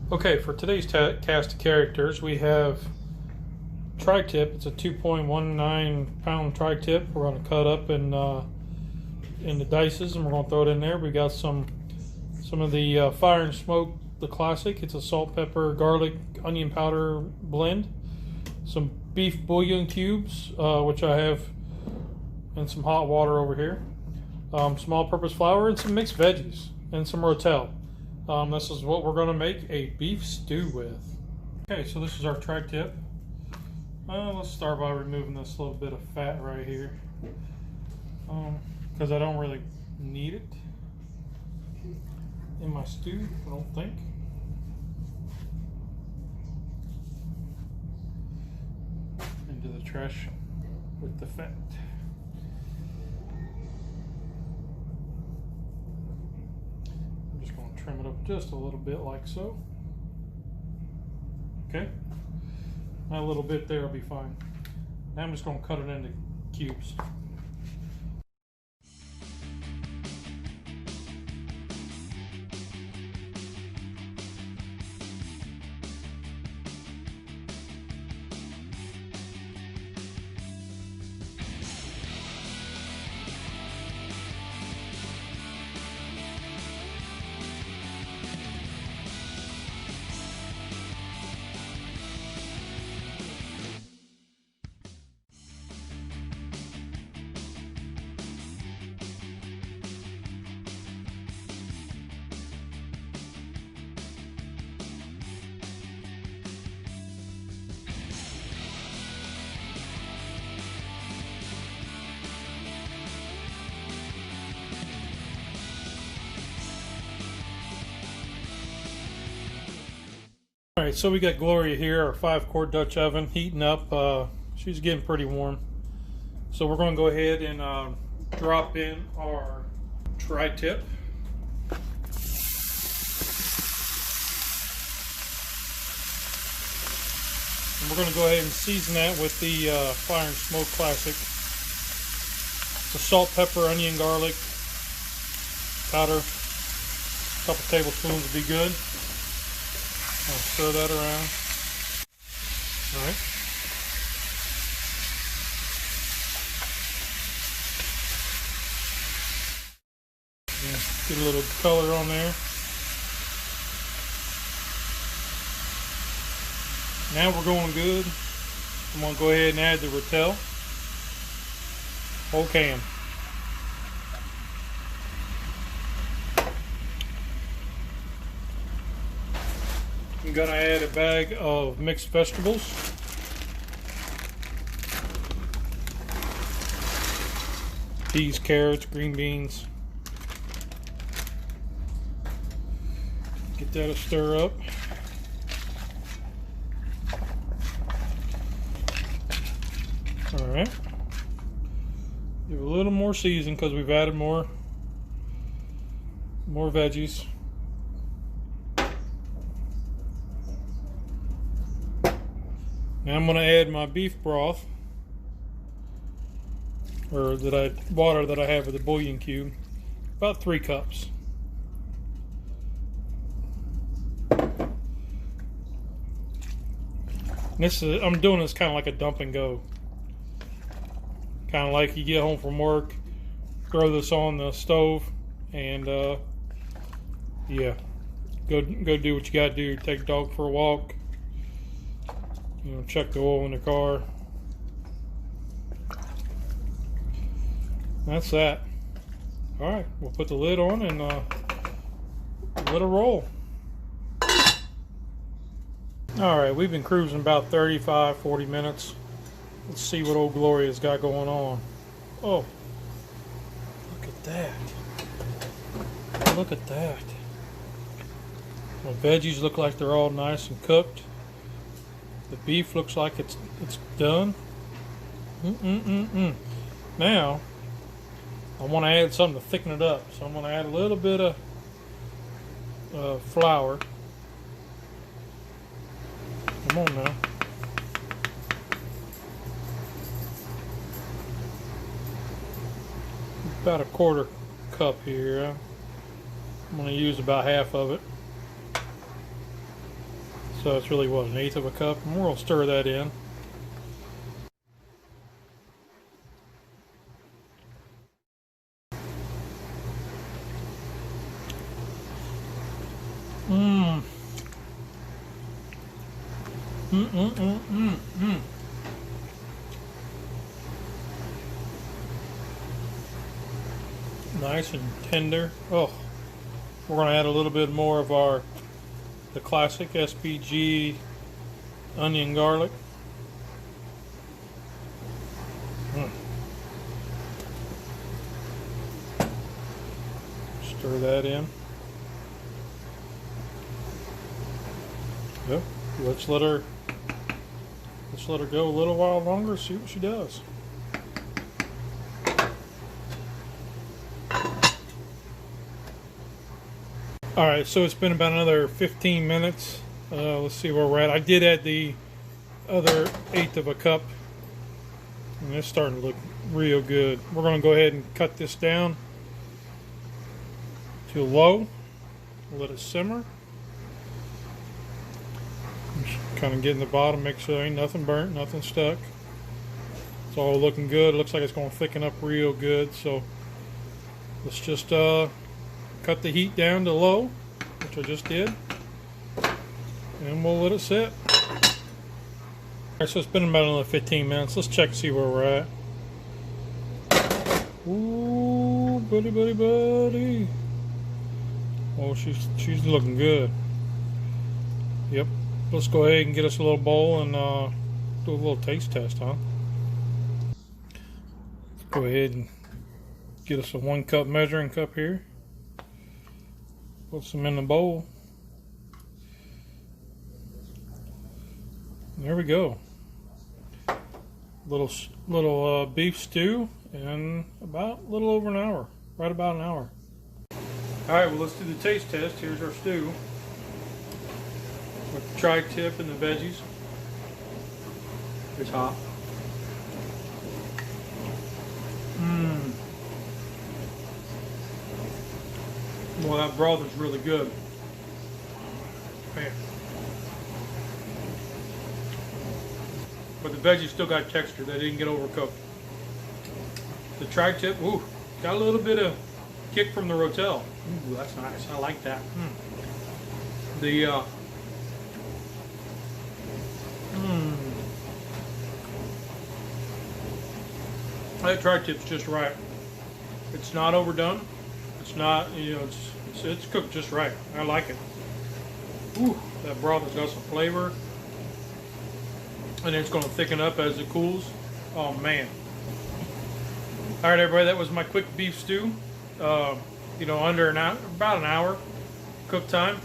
Okay, for today's cast of characters, we have tri-tip. It's a 2.19 pound tri-tip. We're going to cut up in the dices, and we're going to throw it in there. We got some of the Fire and Smoke, the classic. It's a salt, pepper, garlic, onion powder blend. Some beef bouillon cubes, which I have in some hot water over here. Some all-purpose flour and some mixed veggies and some rotel. This is what we're going to make a beef stew with. Okay, so this is our tri-tip. Let's start by removing this little bit of fat right here, because I don't really need it in my stew, I don't think. Into the trash with the fat. I'm just going to trim it up just a little bit like so. Okay, that little bit there will be fine. Now I'm just going to cut it into cubes. Alright, so we got Gloria here, our 5-quart Dutch oven, heating up. She's getting pretty warm. So we're going to go ahead and drop in our tri-tip. And we're going to go ahead and season that with the Fire and Smoke Classic. The salt, pepper, onion, garlic powder. A couple tablespoons would be good. I'll stir that around. All right. Get a little color on there. Now we're going good. I'm going to go ahead and add the rotel. Whole can. I'm going to add a bag of mixed vegetables. Peas, carrots, green beans. Get that to stir up. Alright. Give it a little more season because we've added more veggies. Now I'm going to add my beef broth, or water that I have with the bouillon cube, about 3 cups. I'm doing this kind of like a dump and go, kind of like you get home from work, throw this on the stove, and yeah, go do what you got to do. Take the dog for a walk. You know, check the oil in the car. That's that. All right, we'll put the lid on and let it roll. All right, we've been cruising about 35-40 minutes. Let's see what old Gloria's got going on. Oh, look at that. Look at that. The veggies look like they're all nice and cooked. The beef looks like it's done. Now, I want to add something to thicken it up. So I'm going to add a little bit of flour. Come on now. About a 1/4 cup here. I'm going to use about half of it. So it's really what, 1/8 of a cup, and we'll stir that in. Mmm. Nice and tender. Oh, we're going to add a little bit more of the classic SPG onion garlic. Stir that in. Yep. Let's let her go a little while longer, see what she does. Alright, so it's been about another 15 minutes. Let's see where we're at. I did add the other 1/8 of a cup, and it's starting to look real good. We're going to go ahead and cut this down to low. Let it simmer. Kind of getting the bottom, make sure there ain't nothing burnt, nothing stuck. It's all looking good. It looks like it's going to thicken up real good. So let's just cut the heat down to low, which I just did, and we'll let it sit. Alright, so it's been about another 15 minutes. Let's check and see where we're at. Ooh, buddy. Oh, she's looking good. Yep. Let's go ahead and get us a little bowl and do a little taste test, huh? Let's go ahead and get us a 1 cup measuring cup here. Put some in the bowl. There we go. Little beef stew in about a little over an hour. Right about an hour. Alright, well, let's do the taste test. Here's our stew with the tri-tip and the veggies. It's hot. Well, that broth is really good. Man. But the veggies still got texture. They didn't get overcooked. The tri-tip, ooh, got a little bit of kick from the rotel. Ooh, that's nice. I like that. That tri-tip's just right. It's not overdone. It's not, you know, it's cooked just right. I like it. Ooh, that broth has got some flavor, and it's going to thicken up as it cools. Oh man! All right, everybody, that was my quick beef stew. You know, under an hour, about an hour cook time,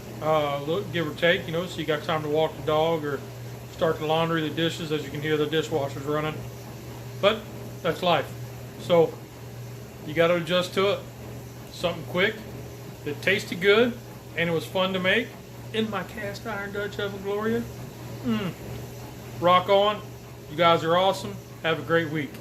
give or take. You know, so you got time to walk the dog or start the laundry, the dishes. As you can hear, the dishwasher's running. But that's life. So you got to adjust to it. Something quick, it tasted good, and it was fun to make in my cast iron Dutch oven, Gloria. Rock on. You guys are awesome. Have a great week.